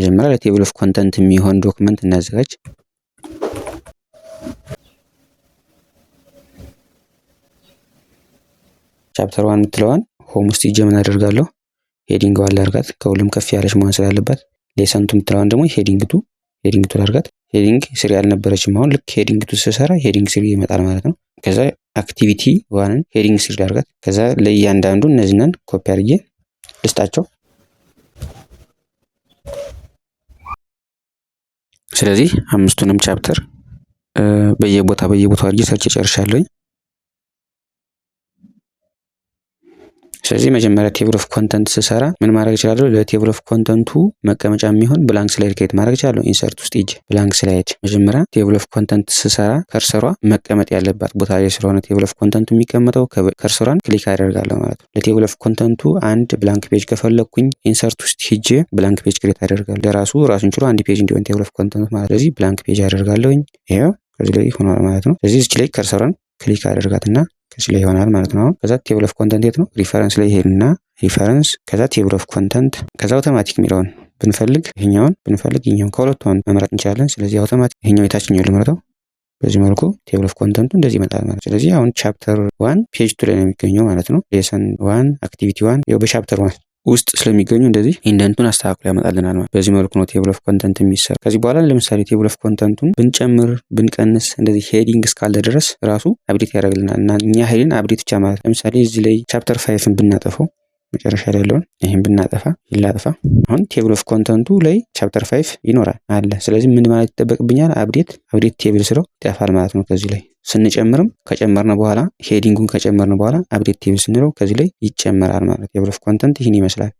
መጀመሪያ ለቴብል ኦፍ ኮንተንት የሚሆን ዶክመንት እናዘጋጅ። ቻፕተር 1 የምትለዋን ሆም ውስጥ ሂጄ ምን አደርጋለሁ ሄዲንግ ዋን ላድርጋት፣ ከሁሉም ከፍ ያለች መሆን ስላለባት። ሌሰን 2 የምትለዋን ደግሞ ሄዲንግ 2 ላድርጋት። ሄዲንግ 3 ያልነበረችም አሁን ልክ ሄዲንግ 2 ስሰራ ሄዲንግ 3 ይመጣል ማለት ነው። ከዛ አክቲቪቲ 1ን ሄዲንግ 3 ላድርጋት። ከዛ ለእያንዳንዱ እነዚህን ኮፒ አድርጌ ልስጣቸው። ስለዚህ አምስቱንም ቻፕተር በየቦታው አድርጌ ሰርች ጨርሻለሁኝ። ስለዚህ መጀመሪያ ቴብል ኦፍ ኮንተንት ስሰራ ምን ማድረግ እችላለሁ? ለቴብል ኦፍ ኮንተንቱ መቀመጫ የሚሆን ብላንክ ስላይድ ክሬት ማድረግ እችላለሁ። ኢንሰርት ውስጥ ሂጅ ብላንክ ስላይድ። መጀመሪያ ቴብል ኦፍ ኮንተንት ስሰራ ከርሰሯ መቀመጥ ያለባት ቦታ ላይ ስለሆነ ቴብል ኦፍ ኮንተንቱ የሚቀመጠው ከርሰሯን ክሊክ አደርጋለሁ ማለት ነው። ለቴብል ኦፍ ኮንተንቱ አንድ ብላንክ ፔጅ ከፈለኩኝ ኢንሰርት ውስጥ ሂጄ ብላንክ ፔጅ ክሬት አደርጋለሁ። ራሱን ችሎ አንድ ፔጅ እንዲሆን ቴብል ኦፍ ኮንተንት ማለት። ስለዚህ ብላንክ ፔጅ አደርጋለሁኝ። ይሄው ከዚህ ላይ ሆኗል ማለት ነው። ስለዚህ እዚህ ላይ ከርሰሯን ክሊክ አደርጋትና ከዚህ ላይ ይሆናል ማለት ነው። ከዛ ቴብል ኦፍ ኮንተንት የት ነው? ሪፈረንስ ላይ ሄድና ሪፈረንስ፣ ከዛ ቴብል ኦፍ ኮንተንት፣ ከዛ አውቶማቲክ የሚለውን ብንፈልግ ይሄኛውን ብንፈልግ ይሄኛውን ከሁለቱ መምረጥ እንችላለን። ስለዚህ አውቶማቲክ ይሄኛው የታችኛው ልምረጠው። በዚህ መልኩ ቴብል ኦፍ ኮንተንቱ እንደዚህ ይመጣል ማለት ነው። ስለዚህ አሁን ቻፕተር 1 ፔጅ 2 ላይ ነው የሚገኘው ማለት ነው። ሌሰን 1 አክቲቪቲ 1 ያው በቻፕተር 1 ውስጥ ስለሚገኙ እንደዚህ ኢንደንቱን አስተካክሎ ያመጣልናል ማለት። በዚህ መልኩ ነው ቴብል ኦፍ ኮንተንት የሚሰራ። ከዚህ በኋላ ለምሳሌ ቴብል ኦፍ ኮንተንቱን ብንጨምር ብንቀንስ እንደዚህ ሄዲንግ እስካለ ድረስ ራሱ አፕዴት ያደርግልናል እና እኛ ሄድን አፕዴት ብቻ ማለት። ለምሳሌ እዚህ ላይ ቻፕተር 5ን ብናጠፈው መጨረሻ ላይ ያለውን ይሄን ብናጠፋ ይላጥፋ። አሁን ቴብል ኦፍ ኮንተንቱ ላይ ቻፕተር 5 ይኖራል አለ። ስለዚህ ምን ማለት ይጠበቅብኛል? አፕዴት ቴብል ስለው ይጠፋል ማለት ነው። ከዚህ ላይ ስንጨምርም ከጨመርን በኋላ ሄዲንጉን ከጨመርን በኋላ አፕዴት ቴብል ስንለው ከዚህ ላይ ይጨመራል ማለት። ቴብል ኦፍ ኮንተንት ይህን ይመስላል።